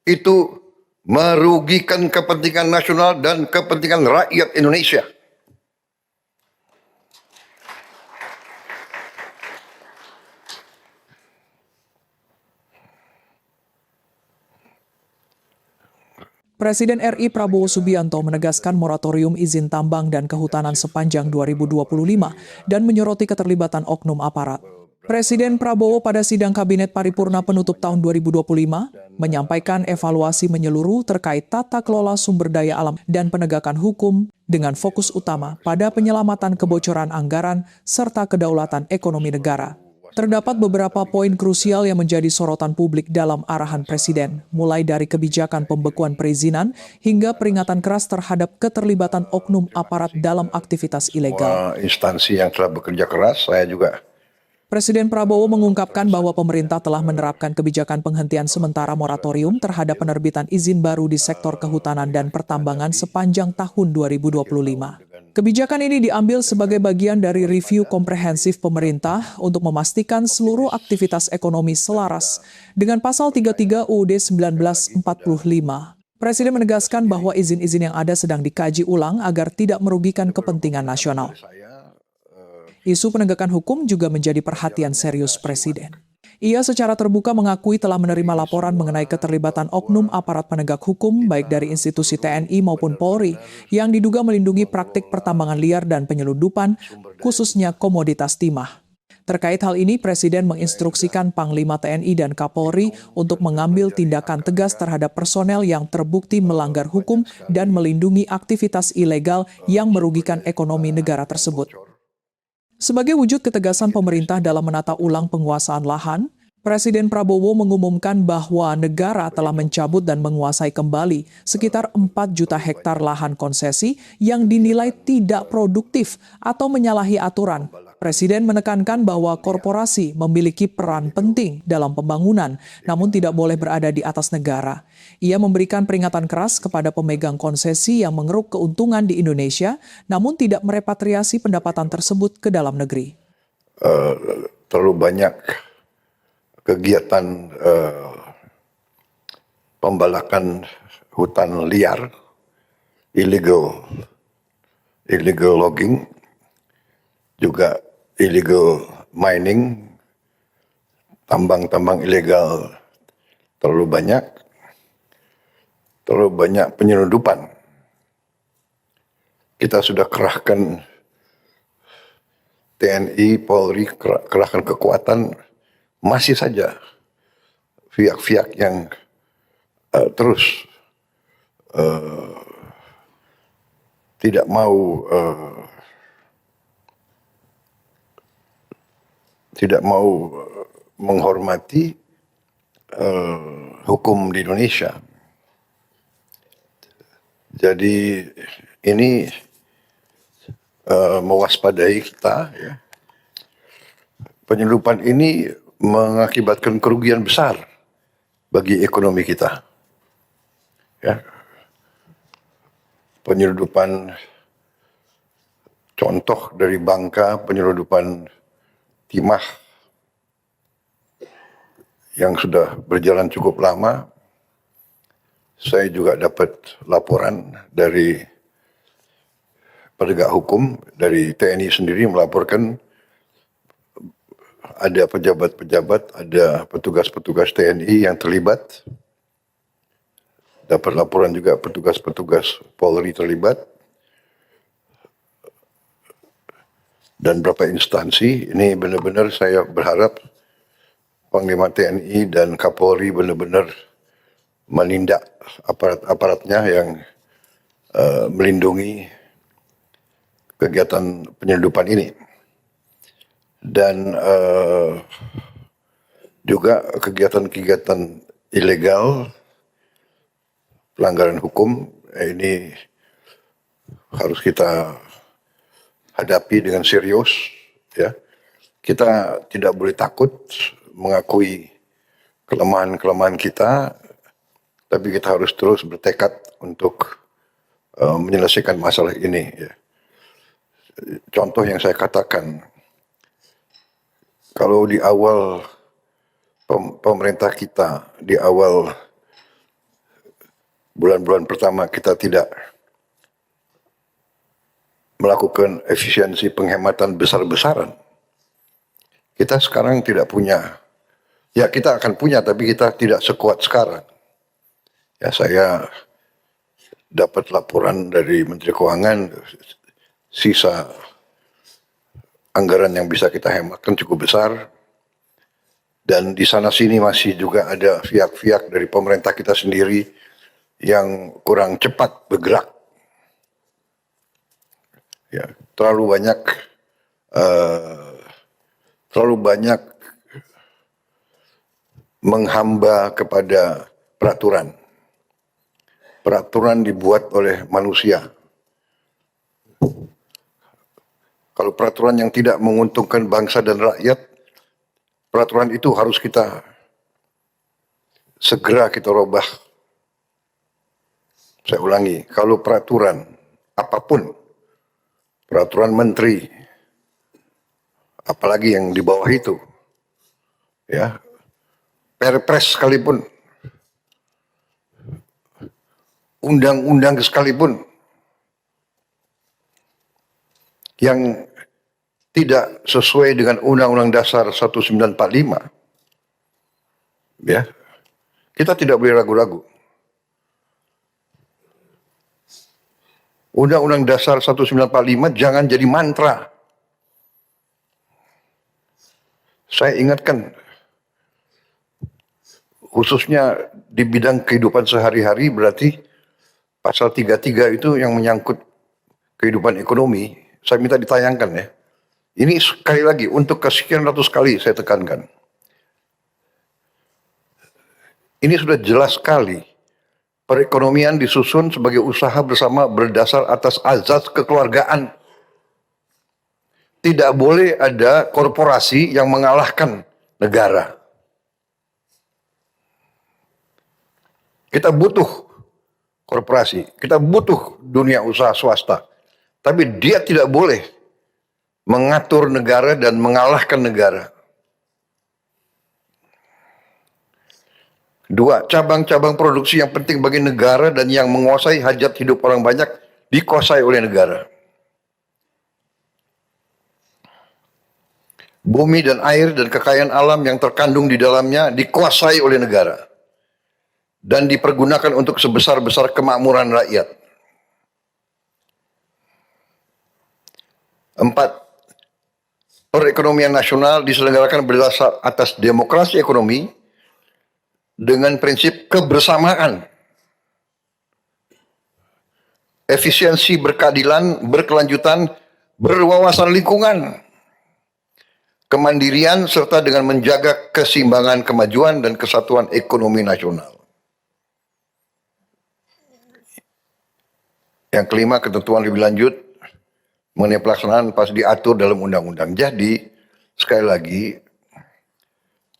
itu merugikan kepentingan nasional dan kepentingan rakyat Indonesia. Presiden RI Prabowo Subianto menegaskan moratorium izin tambang dan kehutanan sepanjang 2025 dan menyoroti keterlibatan oknum aparat. Presiden Prabowo pada sidang Kabinet Paripurna penutup tahun 2025 menyampaikan evaluasi menyeluruh terkait tata kelola sumber daya alam dan penegakan hukum dengan fokus utama pada penyelamatan kebocoran anggaran serta kedaulatan ekonomi negara. Terdapat beberapa poin krusial yang menjadi sorotan publik dalam arahan Presiden, mulai dari kebijakan pembekuan perizinan hingga peringatan keras terhadap keterlibatan oknum aparat dalam aktivitas ilegal. Instansi yang telah bekerja keras, saya juga. Presiden Prabowo mengungkapkan bahwa pemerintah telah menerapkan kebijakan penghentian sementara moratorium terhadap penerbitan izin baru di sektor kehutanan dan pertambangan sepanjang tahun 2025. Kebijakan ini diambil sebagai bagian dari review komprehensif pemerintah untuk memastikan seluruh aktivitas ekonomi selaras dengan Pasal 33 UUD 1945. Presiden menegaskan bahwa izin-izin yang ada sedang dikaji ulang agar tidak merugikan kepentingan nasional. Isu penegakan hukum juga menjadi perhatian serius Presiden. Ia secara terbuka mengakui telah menerima laporan mengenai keterlibatan oknum aparat penegak hukum baik dari institusi TNI maupun Polri yang diduga melindungi praktik pertambangan liar dan penyelundupan, khususnya komoditas timah. Terkait hal ini, Presiden menginstruksikan Panglima TNI dan Kapolri untuk mengambil tindakan tegas terhadap personel yang terbukti melanggar hukum dan melindungi aktivitas ilegal yang merugikan ekonomi negara tersebut. Sebagai wujud ketegasan pemerintah dalam menata ulang penguasaan lahan, Presiden Prabowo mengumumkan bahwa negara telah mencabut dan menguasai kembali sekitar 4 juta hektar lahan konsesi yang dinilai tidak produktif atau menyalahi aturan. Presiden menekankan bahwa korporasi memiliki peran penting dalam pembangunan, namun tidak boleh berada di atas negara. Ia memberikan peringatan keras kepada pemegang konsesi yang mengeruk keuntungan di Indonesia, namun tidak merepatriasi pendapatan tersebut ke dalam negeri. Terlalu banyak kegiatan pembalakan hutan liar, illegal logging, juga illegal mining, tambang ilegal terlalu banyak penyelundupan. Kita sudah kerahkan TNI, Polri, kerahkan kekuatan, masih saja pihak-pihak yang terus tidak mau menghormati hukum di Indonesia. Jadi ini mewaspadai kita, ya. Penyelundupan ini mengakibatkan kerugian besar bagi ekonomi kita. Ya. Penyelundupan, contoh dari Bangka, penyelundupan timah yang sudah berjalan cukup lama. Saya juga dapat laporan dari penegak hukum, dari TNI sendiri melaporkan ada pejabat-pejabat, ada petugas-petugas TNI yang terlibat. Dapat laporan juga petugas-petugas Polri terlibat. Dan beberapa instansi, ini benar-benar saya berharap Panglima TNI dan Kapolri benar-benar menindak aparat-aparatnya yang melindungi kegiatan penyelundupan ini. Dan juga kegiatan-kegiatan ilegal, pelanggaran hukum, ini harus kita hadapi dengan serius, ya. Kita tidak boleh takut mengakui kelemahan-kelemahan kita, tapi kita harus terus bertekad untuk menyelesaikan masalah ini, ya. Contoh yang saya katakan, kalau di awal pemerintah kita, di awal bulan-bulan pertama kita tidak melakukan efisiensi penghematan besar-besaran, kita sekarang tidak punya. Ya kita akan punya, tapi kita tidak sekuat sekarang. Ya saya dapat laporan dari Menteri Keuangan, sisa anggaran yang bisa kita hematkan cukup besar. Dan di sana sini masih juga ada pihak-pihak dari pemerintah kita sendiri yang kurang cepat bergerak. Ya, terlalu banyak menghamba kepada peraturan. Peraturan dibuat oleh manusia. Kalau peraturan yang tidak menguntungkan bangsa dan rakyat, peraturan itu harus segera kita rubah. Saya ulangi, kalau peraturan apapun, peraturan menteri, apalagi yang di bawah itu, ya, perpres sekalipun, undang-undang sekalipun, yang tidak sesuai dengan Undang-Undang Dasar 1945, ya, kita tidak boleh ragu-ragu. Undang-Undang Dasar 1945 jangan jadi mantra. Saya ingatkan, khususnya di bidang kehidupan sehari-hari, berarti pasal 33 itu yang menyangkut kehidupan ekonomi, saya minta ditayangkan ya. Ini sekali lagi, untuk kesekian ratus kali saya tekankan. Ini sudah jelas sekali. Perekonomian disusun sebagai usaha bersama berdasar atas azas kekeluargaan. Tidak boleh ada korporasi yang mengalahkan negara. Kita butuh korporasi, kita butuh dunia usaha swasta. Tapi dia tidak boleh mengatur negara dan mengalahkan negara. Dua, cabang-cabang produksi yang penting bagi negara dan yang menguasai hajat hidup orang banyak dikuasai oleh negara. Bumi dan air dan kekayaan alam yang terkandung di dalamnya dikuasai oleh negara dan dipergunakan untuk sebesar-besar kemakmuran rakyat. 4. Perekonomian nasional diselenggarakan berdasar atas demokrasi ekonomi dengan prinsip kebersamaan, efisiensi berkeadilan, berkelanjutan, berwawasan lingkungan, kemandirian, serta dengan menjaga keseimbangan kemajuan dan kesatuan ekonomi nasional. Yang kelima, ketentuan lebih lanjut mengenai pelaksanaan pas diatur dalam undang-undang. Jadi, sekali lagi,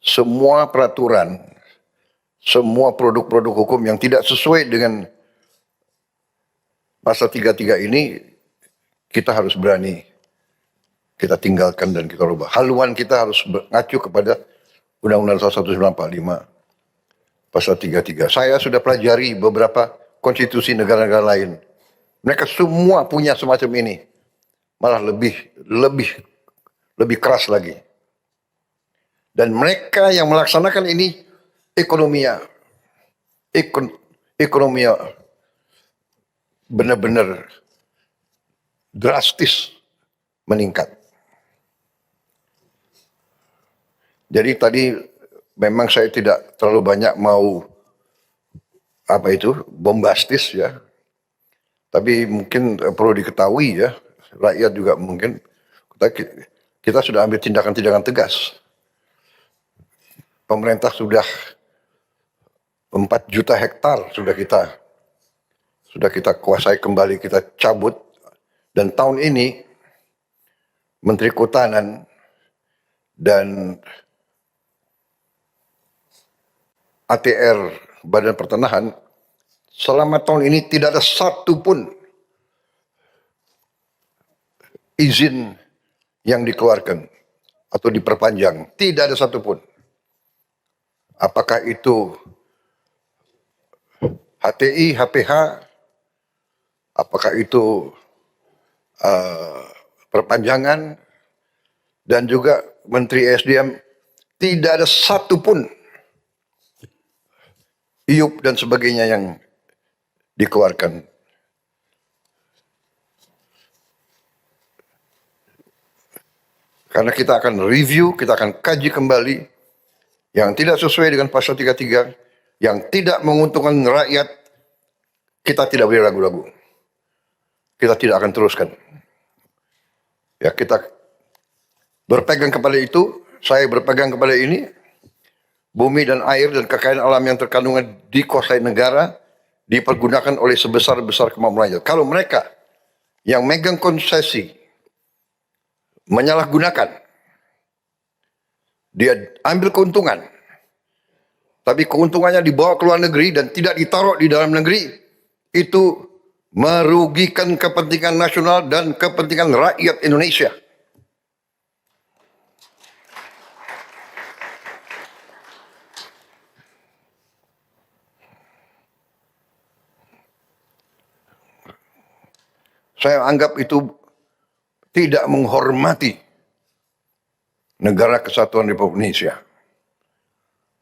semua peraturan, semua produk-produk hukum yang tidak sesuai dengan pasal 33 ini, kita harus berani, kita tinggalkan dan kita rubah. Haluan kita harus mengacu kepada Undang-Undang 1945 pasal 33. Saya sudah pelajari beberapa konstitusi negara-negara lain. Mereka semua punya semacam ini. Malah lebih keras lagi. Dan mereka yang melaksanakan ini ekonominya benar-benar drastis meningkat. Jadi tadi memang saya tidak terlalu banyak mau bombastis ya. Tapi mungkin perlu diketahui ya, rakyat juga mungkin kita sudah ambil tindakan-tindakan tegas. Pemerintah sudah 4 juta hektar sudah kita kuasai kembali, kita cabut. Dan tahun ini Menteri Kehutanan dan ATR Badan Pertanahan selama tahun ini tidak ada satu pun izin yang dikeluarkan atau diperpanjang. Tidak ada satu pun. Apakah itu HTI, HPH, apakah itu perpanjangan, dan juga Menteri SDM, tidak ada satupun iup dan sebagainya yang dikeluarkan. Karena kita akan review, kita akan kaji kembali yang tidak sesuai dengan pasal 33, yang tidak menguntungkan rakyat, kita tidak boleh ragu-ragu. Kita tidak akan teruskan. Ya, kita berpegang kepada itu, saya berpegang kepada ini, bumi dan air dan kekayaan alam yang terkandungan dikuasai negara, dipergunakan oleh sebesar-besar kemampuan rakyat. Kalau mereka yang megang konsesi menyalahgunakan, dia ambil keuntungan, tapi keuntungannya dibawa ke luar negeri dan tidak ditaruh di dalam negeri, itu merugikan kepentingan nasional dan kepentingan rakyat Indonesia. Saya anggap itu tidak menghormati negara kesatuan Republik Indonesia.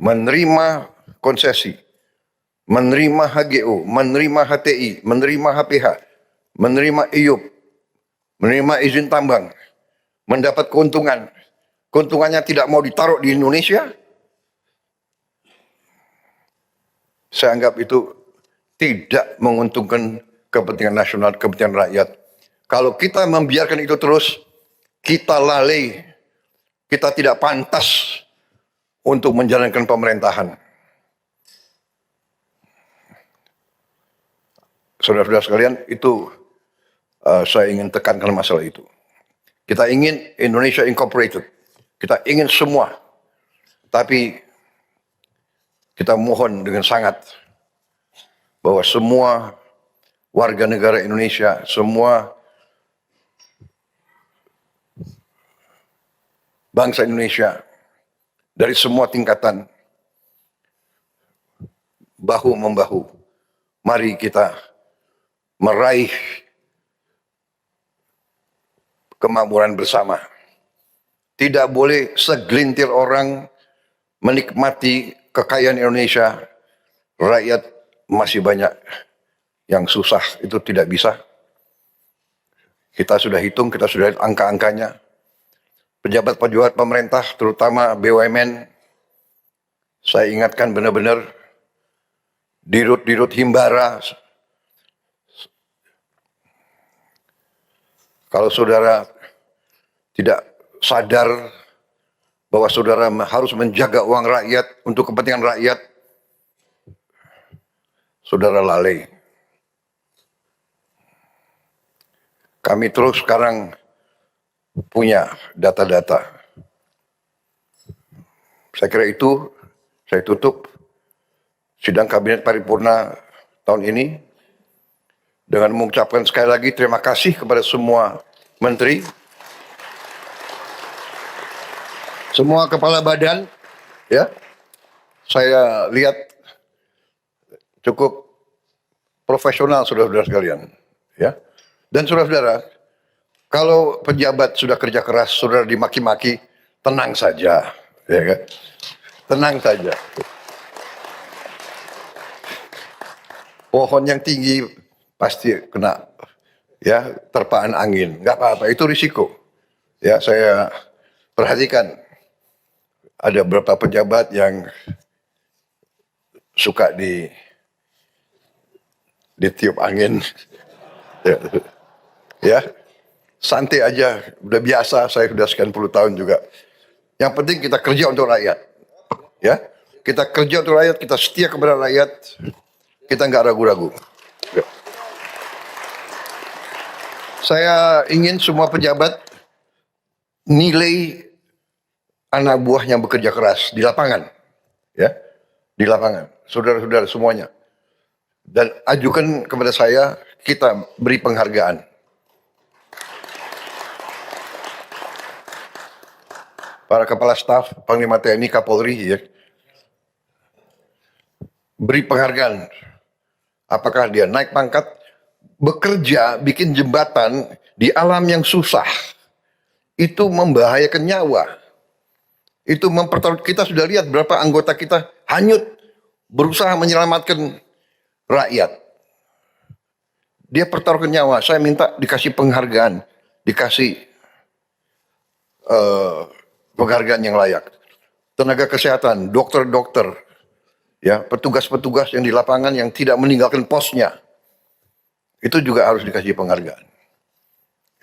Menerima konsesi, menerima HGO, menerima HTI, menerima HPH, menerima IUP, menerima izin tambang, mendapat keuntungan, keuntungannya tidak mau ditaruh di Indonesia, saya anggap itu tidak menguntungkan kepentingan nasional, kepentingan rakyat. Kalau kita membiarkan itu terus, kita lalai, kita tidak pantas untuk menjalankan pemerintahan. Saudara-saudara sekalian, itu saya ingin tekankan masalah itu. Kita ingin Indonesia Incorporated. Kita ingin semua. Tapi kita mohon dengan sangat bahwa semua warga negara Indonesia, semua bangsa Indonesia dari semua tingkatan, bahu-membahu, mari kita meraih kemakmuran bersama. Tidak boleh segelintir orang menikmati kekayaan Indonesia, rakyat masih banyak yang susah, itu tidak bisa. Kita sudah hitung, kita sudah lihat angka-angkanya. Pejabat-pejabat pemerintah, terutama BUMN, saya ingatkan benar-benar, dirut-dirut himbara, kalau saudara tidak sadar bahwa saudara harus menjaga uang rakyat untuk kepentingan rakyat, saudara lalai. Kami terus sekarang punya data-data. Saya kira itu, saya tutup sidang Kabinet Paripurna tahun ini dengan mengucapkan sekali lagi terima kasih kepada semua menteri, semua kepala badan, ya. Saya lihat cukup profesional, saudara-saudara sekalian, ya. Dan saudara-saudara, kalau pejabat sudah kerja keras, saudara dimaki-maki, tenang saja, ya kan? Tenang saja. Pohon yang tinggi pasti kena, ya, terpaan angin, nggak apa-apa, itu risiko. Ya, saya perhatikan ada beberapa pejabat yang suka ditiup angin, ya, santai aja, udah biasa, saya sudah sekian puluh tahun juga. Yang penting kita kerja untuk rakyat, ya, kita kerja untuk rakyat, kita setia kepada rakyat, kita nggak ragu-ragu. Ya. Saya ingin semua pejabat nilai anak buahnya bekerja keras di lapangan, ya, di lapangan, saudara-saudara semuanya, dan ajukan kepada saya, kita beri penghargaan. Para kepala staf, Panglima TNI, Kapolri, ya, beri penghargaan Apakah dia naik pangkat, bekerja, bikin jembatan di alam yang susah. Itu membahayakan nyawa. Itu kita sudah lihat berapa anggota kita hanyut berusaha menyelamatkan rakyat. Dia pertaruhkan nyawa. Saya minta dikasih penghargaan, dikasih penghargaan yang layak. Tenaga kesehatan, dokter-dokter, ya, petugas-petugas yang di lapangan yang tidak meninggalkan posnya, itu juga harus dikasih penghargaan.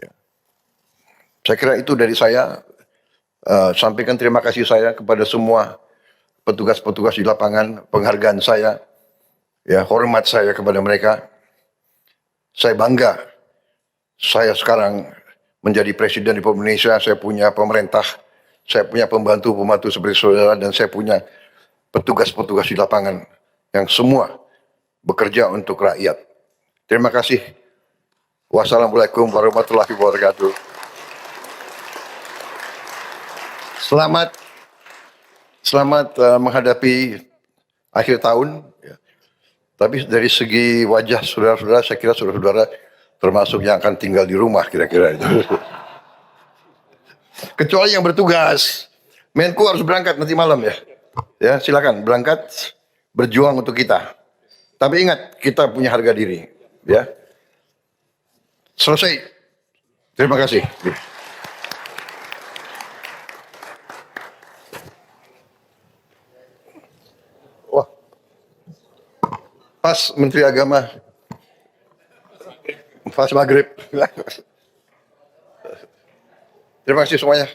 Ya. Saya kira itu dari saya. Sampaikan terima kasih saya kepada semua petugas-petugas di lapangan, penghargaan saya, ya, hormat saya kepada mereka. Saya bangga, saya sekarang menjadi Presiden Republik Indonesia, saya punya pemerintah, saya punya pembantu-pembantu seperti saudara, dan saya punya petugas-petugas di lapangan yang semua bekerja untuk rakyat. Terima kasih. Wassalamualaikum warahmatullahi wabarakatuh. Selamat menghadapi akhir tahun. Ya. Tapi dari segi wajah saudara-saudara, saya kira saudara-saudara termasuk yang akan tinggal di rumah kira-kira itu. Kecuali yang bertugas. Menko harus berangkat nanti malam ya. Ya, silakan berangkat berjuang untuk kita. Tapi ingat, kita punya harga diri, ya. Selesai. Terima kasih. Wah. Pas Menteri Agama. Pas Maghrib. Terima kasih semuanya.